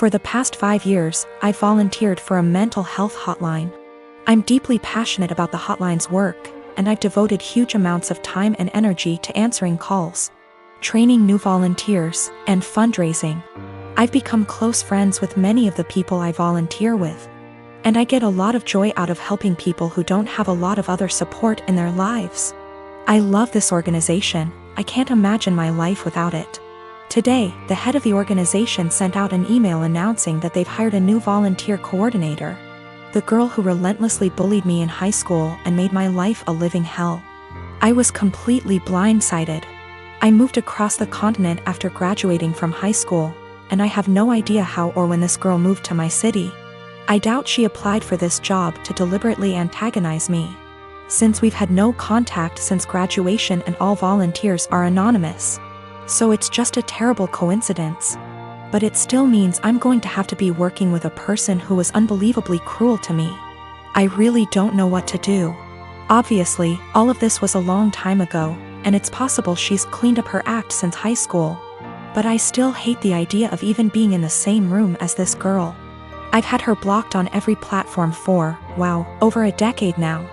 For the past 5 years, I've volunteered for a mental health hotline. I'm deeply passionate about the hotline's work, and I've devoted huge amounts of time and energy to answering calls, training new volunteers, and fundraising. I've become close friends with many of the people I volunteer with, and I get a lot of joy out of helping people who don't have a lot of other support in their lives. I love this organization. I can't imagine my life without it. Today, the head of the organization sent out an email announcing that they've hired a new volunteer coordinator. The girl who relentlessly bullied me in high school and made my life a living hell. I was completely blindsided. I moved across the continent after graduating from high school, and I have no idea how or when this girl moved to my city. I doubt she applied for this job to deliberately antagonize me, since we've had no contact since graduation and all volunteers are anonymous. So it's just a terrible coincidence. But it still means I'm going to have to be working with a person who was unbelievably cruel to me. I really don't know what to do. Obviously, all of this was a long time ago, and it's possible she's cleaned up her act since high school. But I still hate the idea of even being in the same room as this girl. I've had her blocked on every platform for, wow, over a decade now.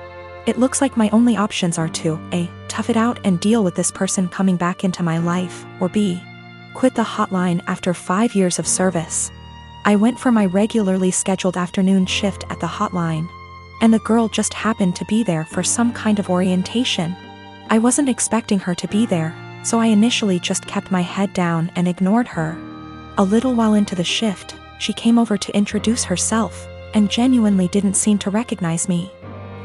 It looks like my only options are to A, tough it out and deal with this person coming back into my life, or B, quit the hotline after 5 years of service. I went for my regularly scheduled afternoon shift at the hotline, and the girl just happened to be there for some kind of orientation. I wasn't expecting her to be there, so I initially just kept my head down and ignored her. A little while into the shift, she came over to introduce herself, and genuinely didn't seem to recognize me.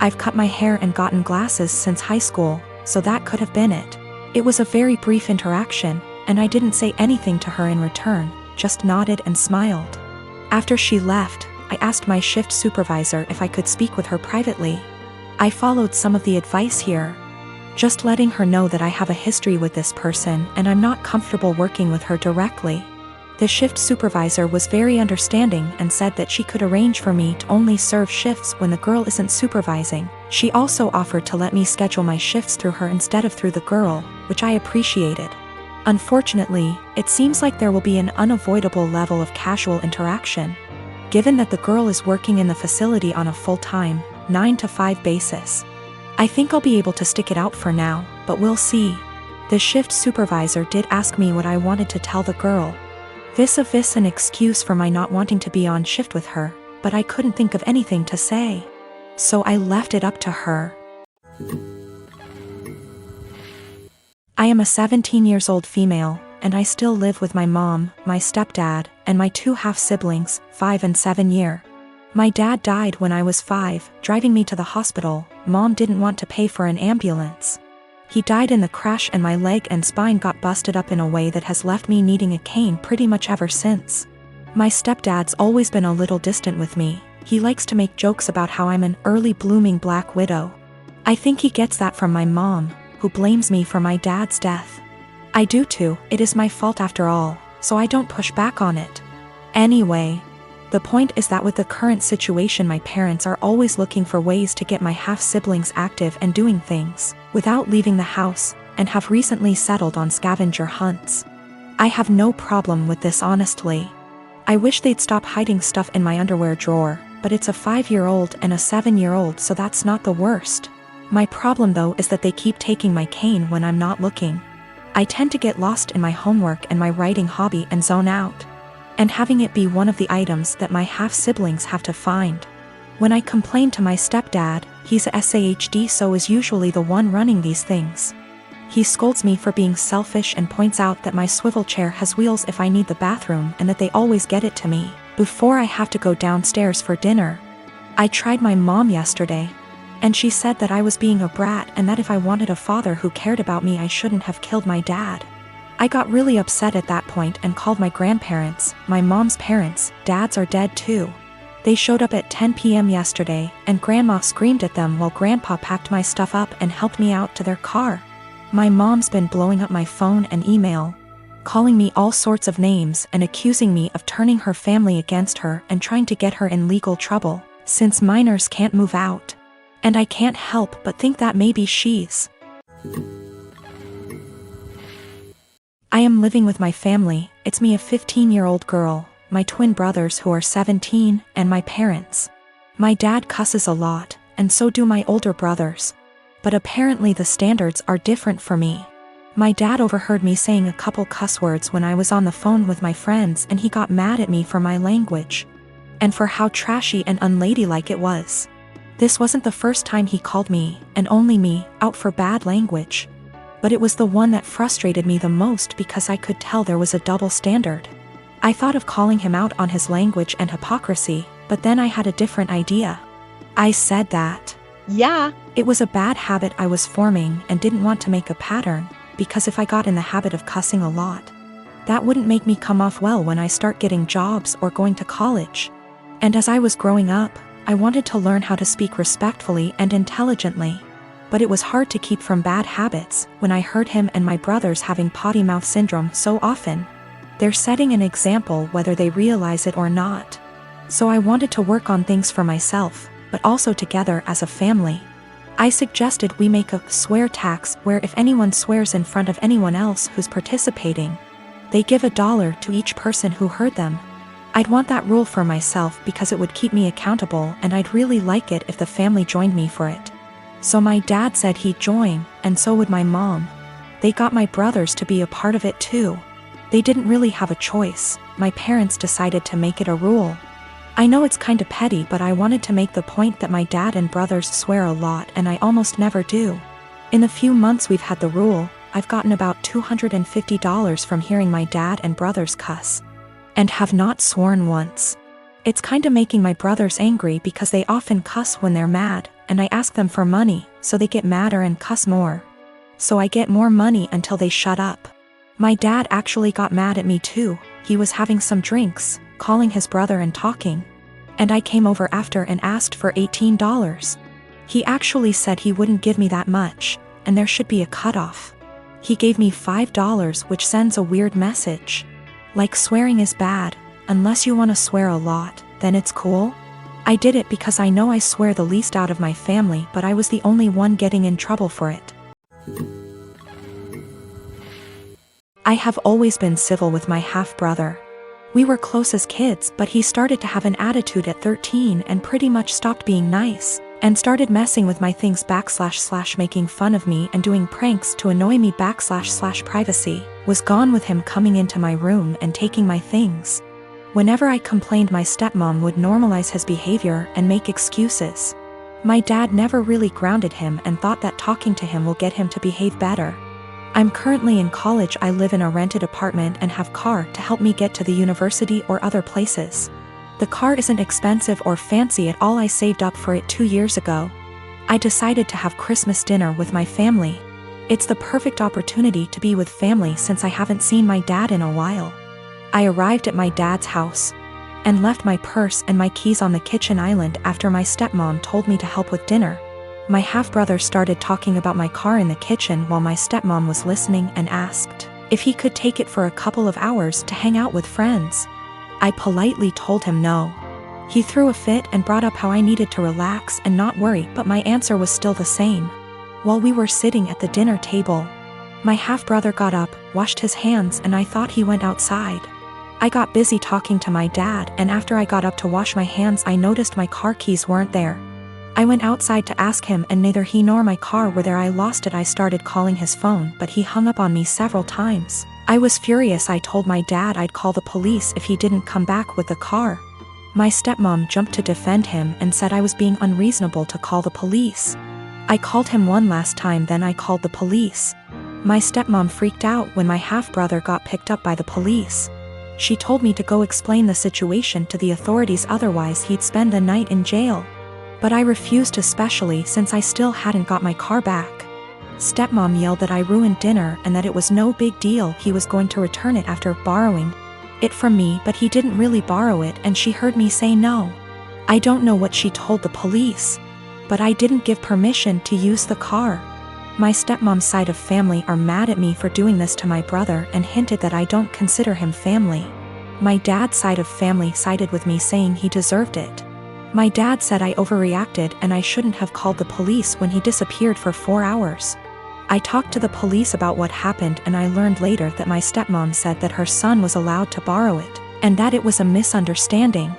I've cut my hair and gotten glasses since high school, so that could have been it. It was a very brief interaction, and I didn't say anything to her in return, just nodded and smiled. After she left, I asked my shift supervisor if I could speak with her privately. I followed some of the advice here, just letting her know that I have a history with this person and I'm not comfortable working with her directly. The shift supervisor was very understanding and said that she could arrange for me to only serve shifts when the girl isn't supervising. She also offered to let me schedule my shifts through her instead of through the girl, which I appreciated. Unfortunately, it seems like there will be an unavoidable level of casual interaction, given that the girl is working in the facility on a full-time, 9-to-5 basis. I think I'll be able to stick it out for now, but we'll see. The shift supervisor did ask me what I wanted to tell the girl. Vis-a-vis an excuse for my not wanting to be on shift with her, but I couldn't think of anything to say. So I left it up to her. I am a 17-year-old female, and I still live with my mom, my stepdad, and my 2 half-siblings, 5 and 7 year. My dad died when I was 5, driving me to the hospital. Mom didn't want to pay for an ambulance. He died in the crash and my leg and spine got busted up in a way that has left me needing a cane pretty much ever since. My stepdad's always been a little distant with me. He likes to make jokes about how I'm an early blooming black widow. I think he gets that from my mom, who blames me for my dad's death. I do too, it is my fault after all, so I don't push back on it. Anyway, the point is that with the current situation my parents are always looking for ways to get my half-siblings active and doing things without leaving the house, and have recently settled on scavenger hunts. I have no problem with this honestly. I wish they'd stop hiding stuff in my underwear drawer, but it's a 5-year-old and a 7-year-old, so that's not the worst. My problem though is that they keep taking my cane when I'm not looking. I tend to get lost in my homework and my writing hobby and zone out, and having it be one of the items that my half-siblings have to find. When I complain to my stepdad, he's a SAHD, so is usually the one running these things. He scolds me for being selfish and points out that my swivel chair has wheels if I need the bathroom and that they always get it to me before I have to go downstairs for dinner. I tried my mom yesterday, and she said that I was being a brat and that if I wanted a father who cared about me I shouldn't have killed my dad. I got really upset at that point and called my grandparents, my mom's parents. Dads are dead too. They showed up at 10 p.m. yesterday, and Grandma screamed at them while Grandpa packed my stuff up and helped me out to their car. My mom's been blowing up my phone and email, calling me all sorts of names and accusing me of turning her family against her and trying to get her in legal trouble, since minors can't move out. And I can't help but think that maybe she's. I am living with my family. It's me, a 15-year-old girl, my twin brothers who are 17, and my parents. My dad cusses a lot, and so do my older brothers. But apparently the standards are different for me. My dad overheard me saying a couple cuss words when I was on the phone with my friends, and he got mad at me for my language. And for how trashy and unladylike it was. This wasn't the first time he called me, and only me, out for bad language. But it was the one that frustrated me the most because I could tell there was a double standard. I thought of calling him out on his language and hypocrisy, but then I had a different idea. I said that, yeah, it was a bad habit I was forming and didn't want to make a pattern, because if I got in the habit of cussing a lot, that wouldn't make me come off well when I start getting jobs or going to college. And as I was growing up, I wanted to learn how to speak respectfully and intelligently. But it was hard to keep from bad habits when I heard him and my brothers having potty mouth syndrome so often. They're setting an example whether they realize it or not. So I wanted to work on things for myself, but also together as a family. I suggested we make a swear tax where if anyone swears in front of anyone else who's participating, they give $1 to each person who heard them. I'd want that rule for myself because it would keep me accountable, and I'd really like it if the family joined me for it. So my dad said he'd join, and so would my mom. They got my brothers to be a part of it too. They didn't really have a choice. My parents decided to make it a rule. I know it's kinda petty, but I wanted to make the point that my dad and brothers swear a lot and I almost never do. In the few months we've had the rule, I've gotten about $250 from hearing my dad and brothers cuss. And have not sworn once. It's kinda making my brothers angry because they often cuss when they're mad, and I ask them for money, so they get madder and cuss more. So I get more money until they shut up. My dad actually got mad at me too. He was having some drinks, calling his brother and talking. And I came over after and asked for $18. He actually said he wouldn't give me that much, and there should be a cutoff. He gave me $5, which sends a weird message. Like swearing is bad, unless you want to swear a lot, then it's cool? I did it because I know I swear the least out of my family, but I was the only one getting in trouble for it. I have always been civil with my half-brother. We were close as kids, but he started to have an attitude at 13 and pretty much stopped being nice, and started messing with my things / making fun of me and doing pranks to annoy me / privacy, was gone with him coming into my room and taking my things. Whenever I complained, my stepmom would normalize his behavior and make excuses. My dad never really grounded him and thought that talking to him will get him to behave better. I'm currently in college. I live in a rented apartment and have car to help me get to the university or other places. The car isn't expensive or fancy at all. I saved up for it 2 years ago. I decided to have Christmas dinner with my family. It's the perfect opportunity to be with family since I haven't seen my dad in a while. I arrived at my dad's house and left my purse and my keys on the kitchen island after my stepmom told me to help with dinner. My half-brother started talking about my car in the kitchen while my stepmom was listening and asked if he could take it for a couple of hours to hang out with friends. I politely told him no. He threw a fit and brought up how I needed to relax and not worry, but my answer was still the same. While we were sitting at the dinner table, my half-brother got up, washed his hands, and I thought he went outside. I got busy talking to my dad, and after I got up to wash my hands, I noticed my car keys weren't there. I went outside to ask him, and neither he nor my car were there. I lost it. I started calling his phone, but he hung up on me several times. I was furious. I told my dad I'd call the police if he didn't come back with the car. My stepmom jumped to defend him and said I was being unreasonable to call the police. I called him one last time, then I called the police. My stepmom freaked out when my half-brother got picked up by the police. She told me to go explain the situation to the authorities, otherwise he'd spend the night in jail. But I refused, especially since I still hadn't got my car back. Stepmom yelled that I ruined dinner and that it was no big deal. He was going to return it after borrowing it from me, but he didn't really borrow it, and she heard me say no. I don't know what she told the police, but I didn't give permission to use the car. My stepmom's side of family are mad at me for doing this to my brother and hinted that I don't consider him family. My dad's side of family sided with me, saying he deserved it. My dad said I overreacted and I shouldn't have called the police when he disappeared for 4 hours. I talked to the police about what happened, and I learned later that my stepmom said that her son was allowed to borrow it, and that it was a misunderstanding.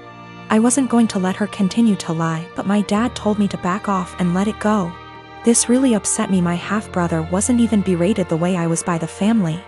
I wasn't going to let her continue to lie, but my dad told me to back off and let it go. This really upset me. My half-brother wasn't even berated the way I was by the family.